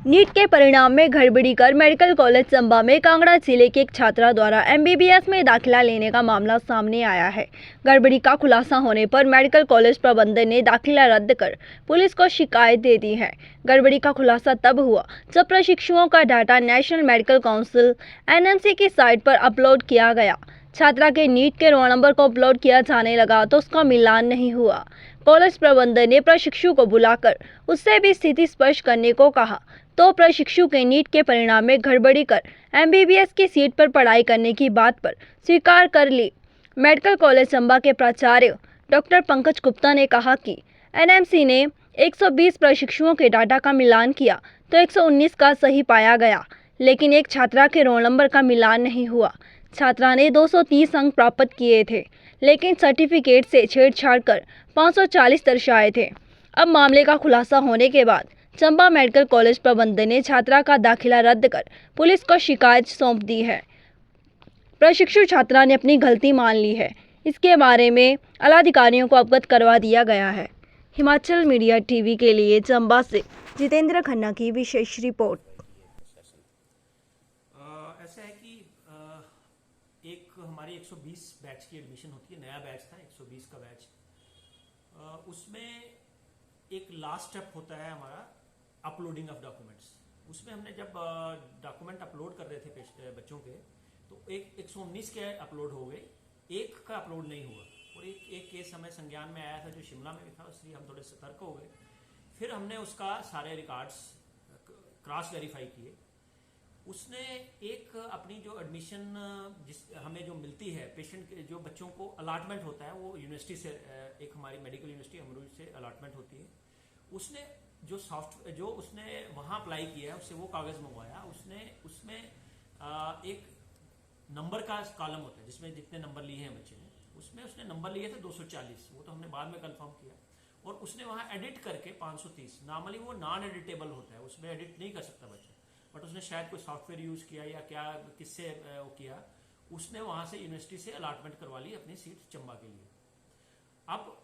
NEET के परिणाम में गड़बड़ी कर मेडिकल कॉलेज चंबा में कांगड़ा जिले की एक छात्रा द्वारा एमबीबीएस में दाखिला लेने का मामला सामने आया है। गड़बड़ी का खुलासा होने पर मेडिकल कॉलेज प्रबंधन ने दाखिला रद्द कर पुलिस को शिकायत दे दी है। गड़बड़ी का खुलासा तब हुआ जब प्रशिक्षुओं का data national medical council NMC की साइट पर अपलोड किया गया। छात्रा के नीट के रोल नंबर को अपलोड किया जाने लगा तो उसका मिलान नहीं हुआ। कॉलेज प्रबंधन ने प्रशिक्षु को बुलाकर उससे भी स्थिति स्पष्ट करने को कहा तो प्रशिक्षु के नीट के परिणाम में गड़बड़ी कर एमबीबीएस की सीट पर पढ़ाई करने की बात पर स्वीकार कर ली। मेडिकल कॉलेज चंबा के प्राचार्य डॉक्टर पंकज गुप्ता ने कहा कि एनएमसी ने 120 प्रशिक्षुओं के डाटा का मिलान किया तो 119 का सही पाया गया, लेकिन एक छात्रा के रोल नंबर का मिलान नहीं हुआ। छात्रा ने 230 अंक प्राप्त किए थे, लेकिन सर्टिफिकेट से छेड़छाड़ कर 540 दर्शाए थे। अब मामले का खुलासा होने के बाद चंबा मेडिकल कॉलेज प्रबंधन ने छात्रा का दाखिला रद्द कर पुलिस को शिकायत सौंप दी है। प्रशिक्षु छात्रा ने अपनी गलती मान ली है। इसके बारे में आलाधिकारियों को अवगत करवा दिया गया है। हिमाचल मीडिया टीवी के लिए चंबा से जितेंद्र खन्ना की विशेष रिपोर्ट। ऐसा है कि एक हमारी 120 बैच की एडमिशन होती है, नया बैच था 120 का बैच। उसमें एक लास्ट स्टेप होता है हमारा अपलोडिंग ऑफ डॉक्यूमेंट्स। उसमें हमने जब डॉक्यूमेंट अपलोड कर रहे थे बच्चों के, तो एक 119 के अपलोड हो गए, एक का अपलोड नहीं हुआ। और एक केस हमें संज्ञान में आया था जो शिमला में भी था, इसलिए हम थोड़े सतर्क हो गए। फिर हमने उसका सारे रिकॉर्ड्स क्रॉस वेरीफाई किए। उसने एक अपनी जो एडमिशन हमें जो मिलती है पेशेंट जो बच्चों को अलॉटमेंट होता है, वो यूनिवर्सिटी से, एक हमारी मेडिकल यूनिवर्सिटी अमरूज से अलॉटमेंट होती है। उसने जो उसने वहां अप्लाई किया है, उससे वो कागज मंगवाया। उसने उसमें एक नंबर का कॉलम होता है जिसमें जितने नंबर लिए हैं बच्चे ने, उसमें उसने नंबर लिए थे 240। वो तो हमने बाद में कंफर्म किया। और उसने वहां एडिट करके 530, नॉर्मली वो नॉन एडिटेबल होता है, उसमें एडिट नहीं कर सकता बच्चा, बट उसने शायद कोई सॉफ्टवेयर यूज किया या क्या किससे वो किया, उसने वहां से यूनिवर्सिटी से अलॉटमेंट करवा ली अपनी सीट चंबा के लिए। अब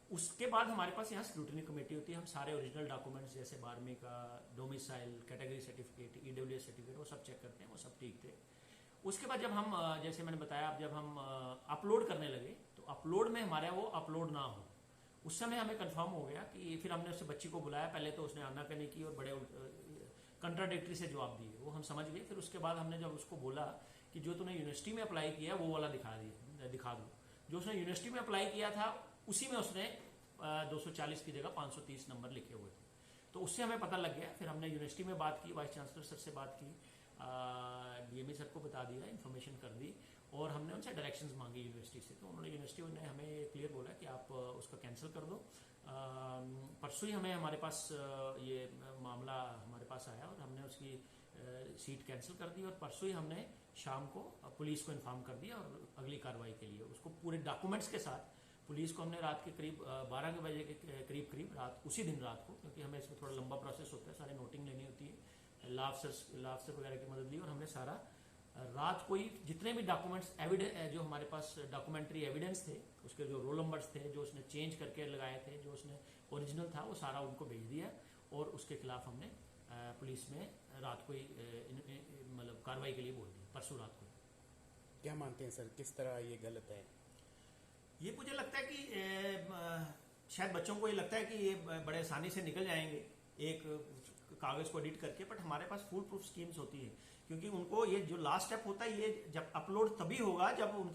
उसके बाद हमारे पास यहाँ स्क्रूटनी कमेटी होती है। हम सारे ओरिजिनल डॉक्यूमेंट्स जैसे 12वीं का domicile, category certificate, EWS certificate, वो सब चेक करते हैं, वो सब ठीक थे। उसके बाद जब हम, जैसे मैंने बताया, जब हम अपलोड करने लगे तो अपलोड में हमारे वो अपलोड ना हो, उस समय हमें कंफर्म हो गया कि फिर हमने उससे बच्ची को बुलाया। पहले तो उसने आनाकानी की और बड़े कंट्राडिक्टरी से जवाब दिए, वो हम समझ गए। फिर उसके बाद हमने जब उसको बोला कि जो तूने यूनिवर्सिटी में अप्लाई किया वो वाला दिखा दो। जो उसने यूनिवर्सिटी में अप्लाई किया था उसी में उसने 240 की जगह 530 नंबर लिखे हुए थे। तो उससे हमें पता लग गया। फिर हमने यूनिवर्सिटी में बात की, वाइस चांसलर सर से बात की, डीएमई सर को बता दिया, इन्फॉर्मेशन कर दी, और हमने उनसे डायरेक्शंस मांगी यूनिवर्सिटी से। तो उन्होंने, यूनिवर्सिटी ने हमें क्लियर बोला कि आप उसका कैंसिल कर दो। परसों ही हमारे पास ये मामला हमारे पास आया और हमने उसकी सीट कैंसिल कर दी। और परसों ही हमने शाम को पुलिस को इन्फॉर्म कर दिया और अगली कार्रवाई के लिए उसको पूरे डॉक्यूमेंट्स के साथ पुलिस को हमने रात के करीब 12 बजे के करीब रात, उसी दिन रात को, क्योंकि हमें इसमें थोड़ा लंबा प्रोसेस होता है, सारे नोटिंग लेनी होती है, लॉ अफसर वगैरह की मदद ली, और हमने सारा रात को ही जितने भी डॉक्यूमेंट्स जो हमारे पास डॉक्यूमेंट्री एविडेंस थे, उसके जो रोल नंबर्स थे, जो उसने चेंज करके लगाए थे, जो उसने ओरिजिनल था, वो सारा उनको भेज दिया। और उसके खिलाफ हमने पुलिस में रात को ही मतलब कार्रवाई के लिए बोल दी, परसों रात को। क्या मानते हैं सर, किस तरह ये गलत है? ये मुझे लगता है कि शायद बच्चों को ये लगता है कि ये बड़े आसानी से निकल जाएंगे एक कागज को एडिट करके, बट हमारे पास फुल प्रूफ स्कीम्स होती है, क्योंकि उनको ये जो लास्ट स्टेप होता है, ये जब अपलोड तभी होगा जब उनके